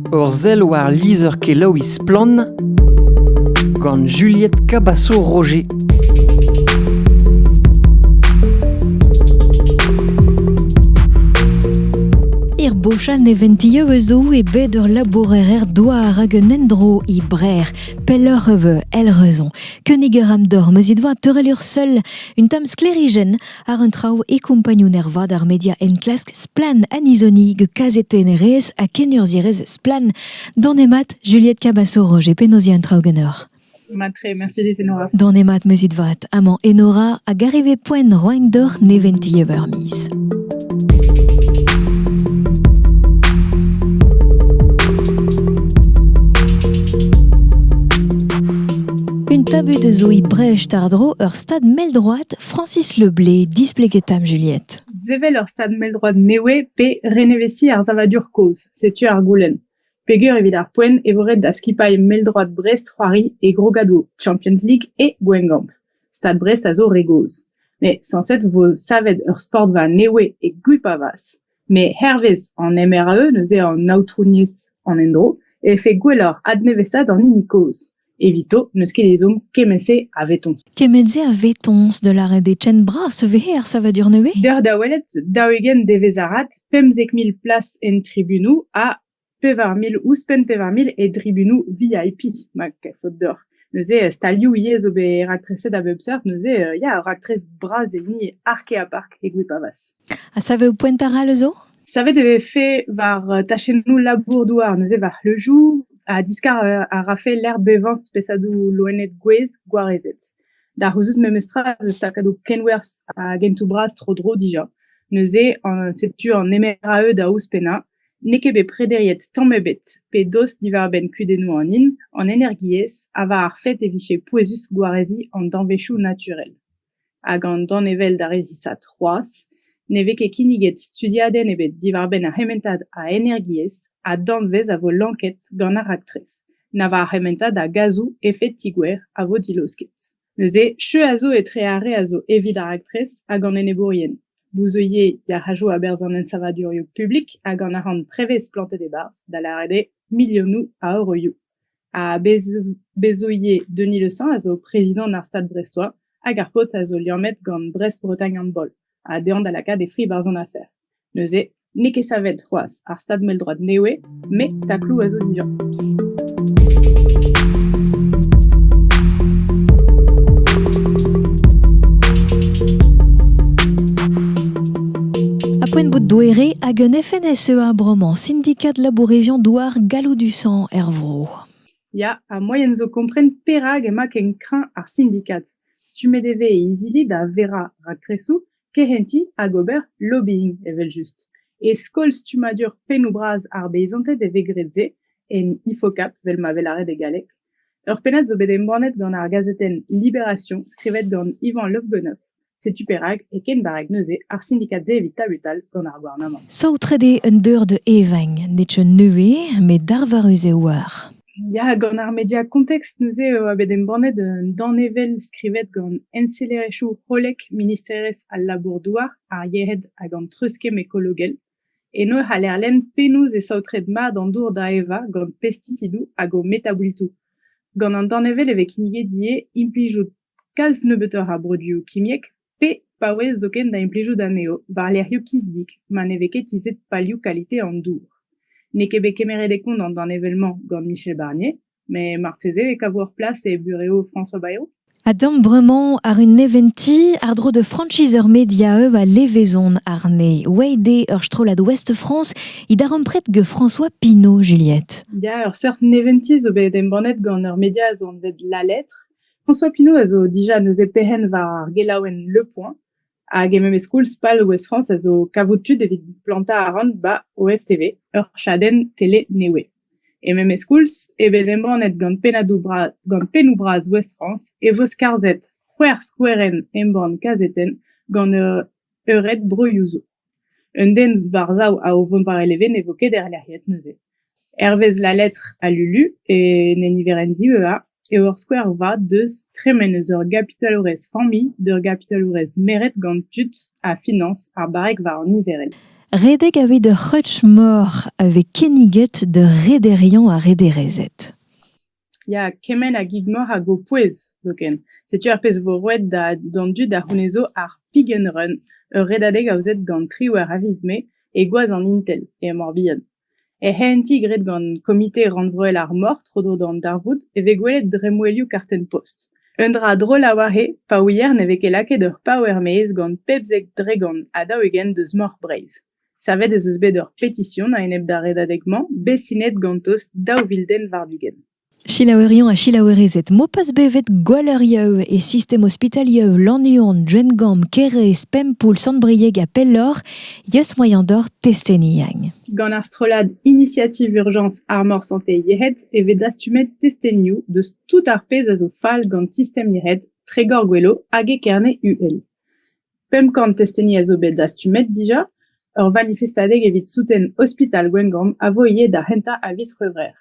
Ur zel war lizer ke Lois Plan gant Juliette Cabasso-Roger. Ir bochal ne ventio zo e bet ur labourer doar hag un endro I brer, peller reve, el rezon. König am dor, meus doa teurel ur seul, un tam sklerigen, ar un trao e kompagnoun ervad ar media enklask splan anizoni ge kazeten erez a kenur zirez splan. Don emat, Juliette Cabasso-Roger, penozi un trao geneur. Matre, merci des Enora. Don emat meus vat, amant Enora a garive poen roing d'or ne ventio mis. Un tabu de Zoe Brecht tardro ur stad meldroat Francis Leblé displegetam Juliette. Zevel ur stad meldroad newe pe renevesi ar zavadur koz, setu ar goulen. Pegur evit ar poen evoret da skipailh meldroad Brest c'hoari e Grogado, Champions League e Gwengamp. Stad Brest a zo regoz. Me sanset vo savet ur sport va newe e guipavas. Me hervez an MRAE neuze an aoutrouniez an endro e fe gwellor adnevesad an inikoz. Evito neus ket ezom kemese a vetons. Kemedze a vetons de l'arrêt des chen bras vehe ar savadur neue? D'ur da welet daouegen devezarat 500.000 plas en tribunou a 20.000 ouspen 20.000 e tribunou VIP, ma kefot d'or. Neuze stalioù ie zo be raktreset a bebsert, neuze ya raktres braz e ni arke a park e gwipavas. A save o poentar zo? Savet eve fe var tachenou labour douar, neuze var lejou, a diskar a rafe l'er bevans pesadou loenet gwez gwarezet. Da c'houzout memestra eus takadou kenwers a gentou braz tro dro dija. Neuze setu an MRAE da ouspena, nekebe prederiet tammebet pe dos divar ben kudenou an in, an energiez, ava ar fet eviche pouezus gwarezi an danvechou naturel. Hag an danevel da rezisat c'hoaz, neve ket kiniget studiaden ebet divar ben a rementad a energiez, a danvez a vo lanket gant ar raktrez. Nava a rementad a gazou efet tigwer a vo dilosket. Neuze, che a zo etre are a zo evit a raktrez hag an enebourien. Bouzoie ya rajo a berz an ensavadurioù publik hag an arant prevez plantet e barz da la rede milionou a euroioù. A bezoie Denis Le Saint a zo prezident ar stad brestois hag ar pot a zo liamet gant Brest-Bretagne handball. A deant da laka de fri barz an afer. Neuze, ne ket savet c'hoaz ar stad meldroad newe, me taklou a zo dijan. A poen bout douere hag un FNSEA broman, syndicat de labourezion douar galou du sang ervro. Ya, a moyen zo kompren perag ema ken kran ar syndikat. Stumedeve e izili da vera raktresou, kehenti hag ober lobbying evel just. E skol stumadur penou braz ar beizantet e vegreze en ifokap vel ma velare de galek. Ur penat zo bet embornet gant ar gazeten Libération skrivet gant Ivan Lovgonev. Setu perag e ken barag neuze ar syndikat ze evit tabutal gant ar gouarnamant. Sautrede un deur de eveng, netche neue, me darvaruze war. Ya, gant ar media kontekst neuze a bet embornet un danevel skrivet gant enselerechou holek ministerez al labour douar ar yered hag an treuskem ekologel. Eno a lerlen penouz e saotred mat an dour da eva gant pesticidou hag o metabolitou. Gant an danevel eve kinige die implijout kalz neubetor a brodioù kimiek pe paouez zoken da implijout aneo var lerioù kizdik man eve ket izet palioù kalite an dour. Ne kebe kemeret kont an danevelman gant Michel Barnier, me marteze e kavour plas e bureo François Bayrou. Adam bremañ ar un eventi ar dro de franchiseur media a levezon ar ne. Weide ur strolad Ouest France, idar pret ge François Pinault, Juliette. Ya, ur sert neventi zo bet embornet gant ur media zo an vet la lettre. François Pinault a zo dija neuze pehen var ar gelaouen Le Point, hag emem skouls pal Ouest France a zo kavotud evit planta a ran ba OFTV, ur chaden tele newe. E mem skouls ebet embornet gant penou braz Ouest France e voz karzet c'hwer skoueren emborn kazeten gant euret broioù. Un den barzaou a o vont var eleven evoket er lerriet neuze. Hervez la lettre a Lulu e nen iveren diva e ur skouer va deus tremen eus ur gapitalourez familh d'ur gapitalourez meret gant tut a finance ar barek var an iveren. Redek avait de Hutch mort avec Keniget de Rederian à Rederezet. Ya kemen a gigmor a go pouez, zoken. Setu ar pez vorouet da dandu da hunezo ar pigen run, redadeg a ouzet gant tri war avizme, e goaz an intel, e morbihan. E henti gret gant komite randvroel ar mort, trodro d'an darvoud, e vegwelet dremouelioù karten post. Un dra drôle a war he, pa ouier ne veke laket ur power mez gant pepzek dregan a daouegen deus mor breiz. Savet eus eus bet ur petisyon a enep da redadegman, besinet gantos daouvilden vardugen. Chilaoerion a Chilaoerezet, mopas bevet gwalerieu et système hospitalieux l'ennuon, Djengam, Kere, Spempoul, Sandbrieg a Pellor, yes moyen d'or testeniang. Gant ar strolad Initiative Urgence Armor Santé Yehet e vet dastumet testeniou deus tout ar pez a zo fal gant système Yehet, tregor gwelo hag e kerne UL. Pem kant testeni a zo bet dastumet dija, ur manifestadeg evit souten hospital Gwengam a voye da henta a vis revrer.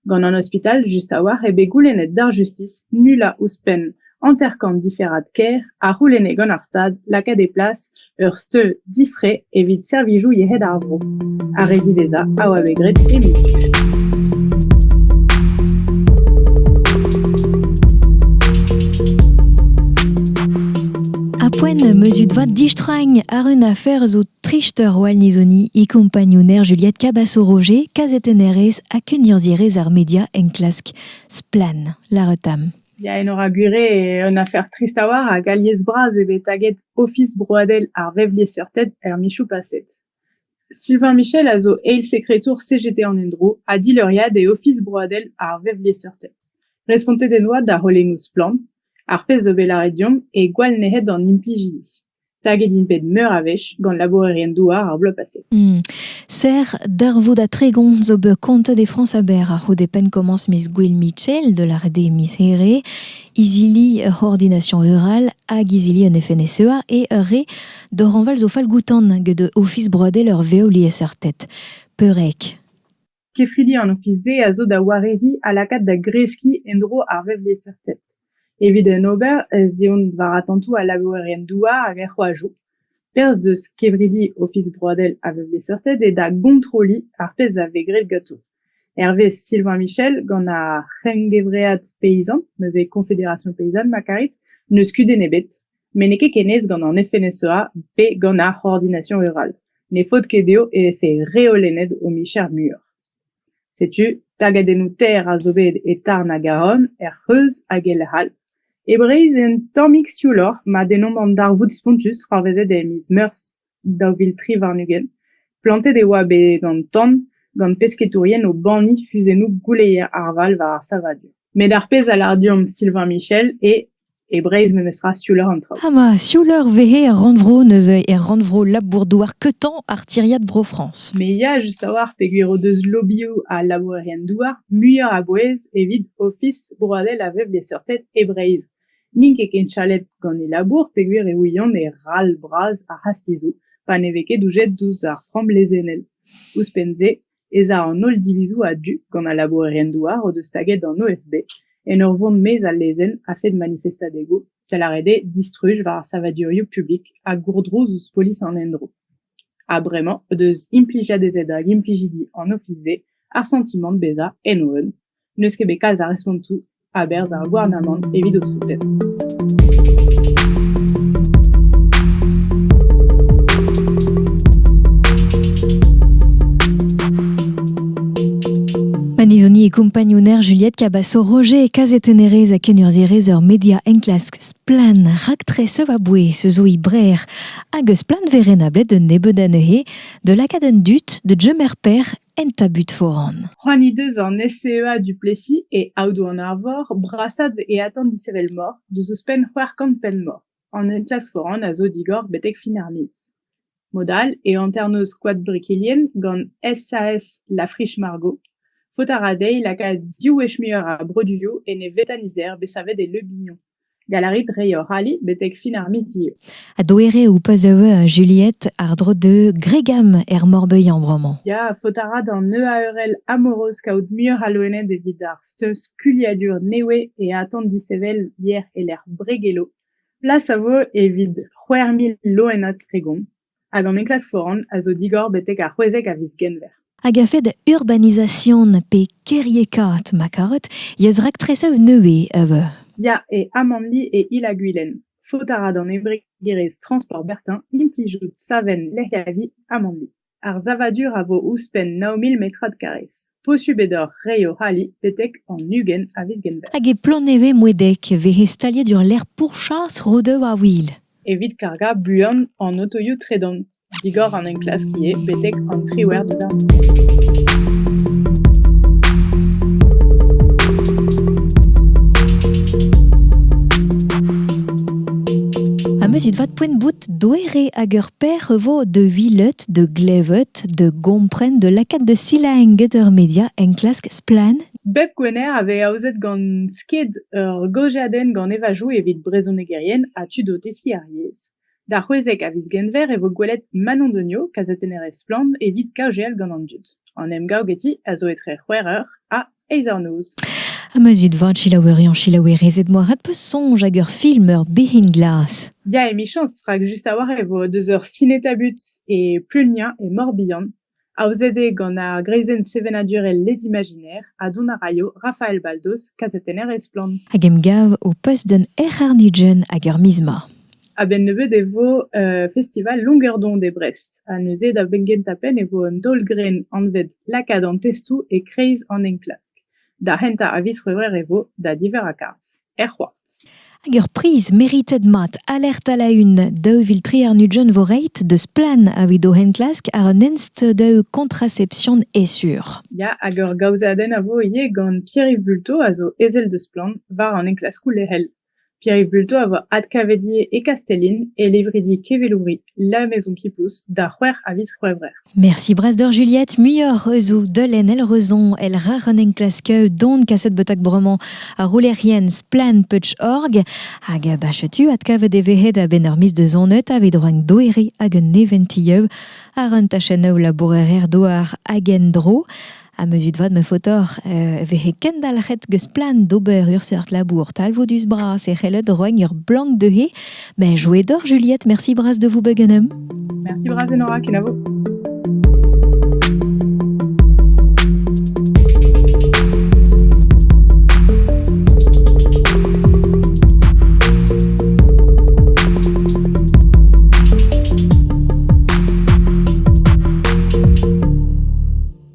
Gant an hospital, just a war, ebe goulennet d'ar justice, nula ouz pen anterkant diferat ker, a roulene gant ar stad, laka de plas, ur steu difre evit servijou yehet ar vro. A reziveza, a oa begret e mistu. Apoen meuzut vat distrang ar un affaire zo trichter oal nizoni e kompagnoner Juliette Cabasso-Roger kazetenerez a keniorzirez ar media enklask splan, la retam. Ya en ora gure un affaire trist a war a galiez braz ebe taget office broadel ar vevlier surtet michou paset. Sylvain Michel a zo eil sekretour CGT en endro a dileriad e office broadel ar vevlier surtet. Responte den oa da rolengous plan, ar pez zo belaredium e gwal nehet an implijidi. Taget imped meur a vech gant laborerien douar ar blop paset. Ser darvoud a tregon zo be konta de France aber ar ho de pen commence Miss Gwil Mitchell de la rede Miss Here, izili coordination rurale hag izili un FNSEA e re de renval zo falgoutan ge de office broadel ur veolie surtet. Peurek. Kefridi an office a zo da warezi a lakat da greski endro ar vevlier surtet. Evit en ober, zeon var atantou a laborerien douar hag er c'hoajou. Perz deus kevridi office broadel a vevlier surtet e da gontroli ar pez a vegret gato. Hervé Sylvain Michel gant a c'hengevreat paysan, neus e Confédération Paysanne makarit, neus kude nebet, men eke kenez gant an FNSEA pe gant a coordination rurale. Ne faute kedeo e fe reolened o micher mur. Setu, tagadenou ter a zo bet e tar na Garonne, Creuse hag el hal. E breiz en tammik sioulor ma denom an darvoud spontus c'hoarvezet e miz meurs daouvil tri varnugen, plantet e oa be gant tan, gant pesketourien o banni fuzenou gouleier ar val war ar savadur. Met ar pez a lardiom Sylvain Michel e breiz memestra sioulor an traoù. Ma siouleur vehe randvro neus randvro labourdouar ketan ar tiriad bro France. Me ya just a war peguero deus lobio a labourerien douar, muier a bouez evit office broadel a vevlier surtet e breiz. Nink e ken chalet gant e labour peguer e ouion e ral braz a hastizou, pa ne veke doujet douz ar framblezenel. Ouspenze, ez a an ol divizou a du gant a labourerien douar o deus taget an OFB, en ur vont mez al lezen a fet manifestadego, tel a rede distruj war ar savadurioù publik a gourdrouz ouz polis an endro. A bremañ, deus implijadezet hag implijidi an ofize ar sentiment beza en oeun, neus ket bet kalz a respontou a berz ar gouarnamant evit o souten. Manizoni e kompagnoner Juliette Cabasso-Roger e kazetenerez a keniorzirez ur media enklask splan raktrese va boue se zo i brer hag eus plan verenablet de nebedanehe de lakaden dut de djemerper entabut foran. C'hoani deus an SCEA du Plessis e aoudou an arvor, brassad e atan disevel mor, deus eus pen c'hwer kant pen mor. An enklask foran a zo digor betek fin ar miz. Modal e anterneus quad brikelien gant SAS La Friche Margot, fotaradei laka diouechmiur a broduio e ne vetanizer besavet e lebignon. Galarit reior hali betek fin ar mizio. A doere ou pas a Juliette ar dro de gregam morbeuian bromant. Ya fotarad an EARL amoureuse kaout mur aloenet evit ar steus kuliadur newe e atan disevel hier e l'er bregelo. Plas a vo evit 4.000 loenat tregon. hag an enklas foran a zo digor betek ar c'hwezek a viz genver. Hag a fet urbanisation pe keriekat makarot, yeus raktresa neue eve. Ya e Amanli e Ilaguilen. Fotara d'an evregerez transport Bertin implijout saven lehiavi Amanli. Ar zavadur a vo ouspen 9000 metrad karez. Posu bedor reio hali betek an nugen a viz genver. Hag e planeve mouedek vehe staliet ur l'air pourchas rodeu a wil. Evit karga buan an otoioù tredon. Digor an enklas kie betek an triwer deus ar. A meus ut vat poent bout doere hag ur per vo de vilet, de glevet, de gompren, de lakat de silaenget ur media enklask splan. Bep gwener ave aouzet gant sked ur gojaden gant evajou evit brezonegerien a tud o teski ar yez. Da c'hwezek a viz genver evo gwelet Manon Donio, kazatenere splan, evit kaogeal gant an dud. An em gaogeti a zo etre c'hwereur a eizarnoz. A meus ut vat chilaouerezet moarat peus sonj hag ur film ur behind glass. Ya emi chans rak just a war evo deus ur cinetabut e plulnia e Morbihan. Aouzede gant ar greizen sevenadurel Les Imaginaires a don a raio Raphaël Baldos, kazatenere splan. Hag em gav o peus d'un ar nugen hag ur mizma. A ben nebeud evo festival Longueur d'onde e Brest. A neuze da bengent apen evo un dolgren anved lakad an testou e kreiz an enklask. Da henta a viz c'hwevrer evo da diver a karz. C'hoartz. Hag ur priz merited mat alert a la un daou vil tri ar nugen vo reit deus plan a vid o henklask ar un enst daou kontraseption e sur. Ya hag ur gaouzadenn a vo ie gant Pierre-Yves Bulto a zo ezel deus plan var an enklaskou lehel. Pierre-Yves Bulto a vo Adkavedier e Castellin e levridi kevelouri La Maison qui pousse da c'hwer a viz c'hwevrer. Merci bras d'or Juliette, muior reuzou delen el rezon el rar un enklaskeu don kaset betak bremañ a roulerien splan petch.org hag bachetu adkavet e vehet a ben ur mis de zonet a vid roang doeri hag un eventiev ar un tacheneu labourerer douar hagen dro. A meus ut vat me fotor vehe kendalc'het geus plan d'ober ur seurt labour talvodus bras e c'hellet roeng ur blanc de he. Mais jouet d'or Juliette, merci bras de vous begenem. Merci bras enora kenavo.